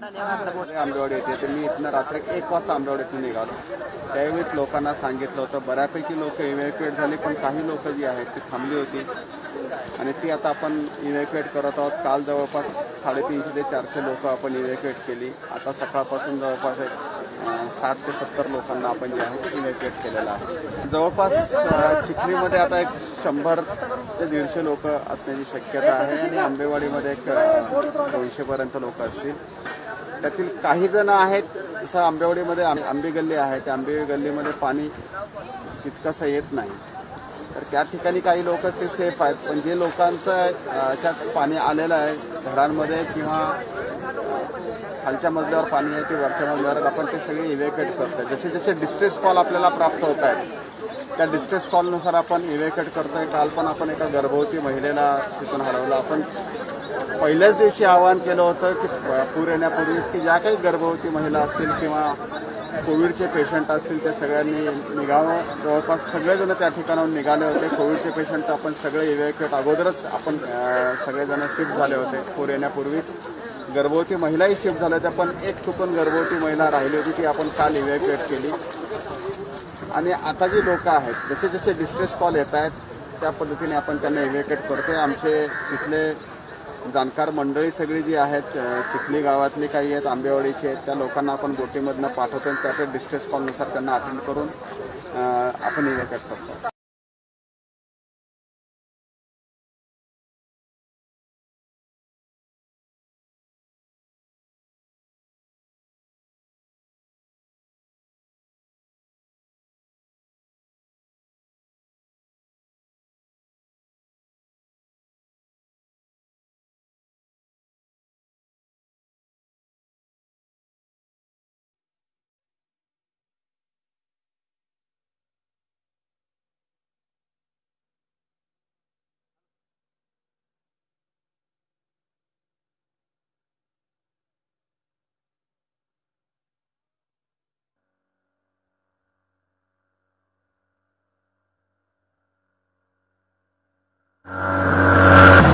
आंबेवाडी येते तर मी इथनं रात्री 1 वाजता आंबेवाडीतून निघालो। त्यावेळेस लोकांना सांगितलं होतं, बऱ्यापैकी लोक इव्हॅक्युएट झाले, पण काही लोक जी आहेत ती थांबली होती आणि ती आता आपण इव्हॅक्युएट करत आहोत। काल जवळपास 350 ते 400 लोक आपण इव्हॅक्युएट केली। आता सकाळपासून जवळपास 60 ते 70 लोकांना आपण जे आहे ते इव्हॅक्युएट केलेलं आहे। जवळपास चिखलीमध्ये आता एक 100 ते 150 लोक असण्याची शक्यता आहे आणि आंबेवाडीमध्ये एक 200 पर्यंत लोक असतील। त्यातील काही जण आहेत, जसं आंबेवाडीमध्ये आंबे गल्ली आहे, त्या आंबे गल्लीमध्ये पाणी तितकंसं येत नाही, तर त्या ठिकाणी काही लोक ते सेफ आहेत। पण जे लोकांचं त्यात पाणी आलेलं आहे घरांमध्ये किंवा खालच्या मजल्यावर पाणी आहे ते वरच्या मजल्यावर, आपण ते सगळे इव्हॅक्युएट करतोय। जसे जसे डिस्ट्रेस कॉल आपल्याला प्राप्त होत आहेत त्या डिस्ट्रेस कॉलनुसार आपण इव्हॅक्युएट करतोय। काल पण आपण एका गर्भवती महिलेला तिथून हलवलं। आपण पहिल्याच दिवशी आवाहन केलं होतं की पूर येण्यापूर्वीच की ज्या काही गर्भवती महिला असतील किंवा कोविडचे पेशंट असतील ते सगळ्यांनी निघावं। जवळपास सगळेजण त्या ठिकाणाहून निघाले होते। कोविडचे पेशंट आपण सगळे इव्हॅक्युएट अगोदरच आपण सगळेजण शिफ्ट झाले होते पूर येण्यापूर्वीच। गर्भवती महिलाही शिफ्ट झाल्या होत्या, पण एक चुकून गर्भवती महिला राहिली होती ती आपण काल इव्हॅक्युएट केली। आणि आता जी लोक आहेत जसे जसे डिस्ट्रेस कॉल येत आहेत त्या पद्धतीने आपण त्यांना इव्हॅक्युएट करतोय। आमचे इथले जाणकार मंडळी सगळी जी आहेत चिखली गावातली काही आहेत, आंबेवाडीचे आहेत, त्या लोकांना आपण बोटीमधनं पाठवतो आणि त्याच्या डिस्ट्रेस कॉलनुसार त्यांना अटेंड करून आपण इव्हॅक्युएट करतो।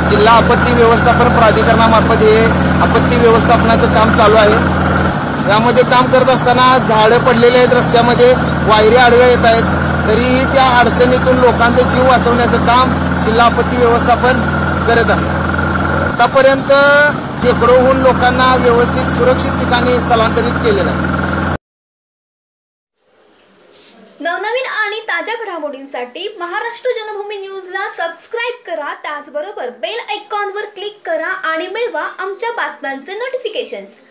जिल्हा आपत्ती व्यवस्थापन प्राधिकरणामार्फत हे आपत्ती व्यवस्थापनाचं काम चालू आहे। यामध्ये काम करत असताना झाडं पडलेले आहेत, रस्त्यामध्ये वायरी आडव्या येत आहेत, तरीही त्या अडचणीतून लोकांचा जीव वाचवण्याचं काम जिल्हा आपत्ती व्यवस्थापन करत आहे। आतापर्यंत शेकडोहून लोकांना व्यवस्थित सुरक्षित ठिकाणी स्थलांतरित केलेलं आहे। नवनवीन आणि ताज्या घडामोडींसाठी महाराष्ट्र जनभूमी न्यूजला सबस्क्राईब करा, त्याचबरोबर बेल आयकॉनवर क्लिक करा आणि मिळवा आमच्या बातम्यांचे नोटिफिकेशन्स।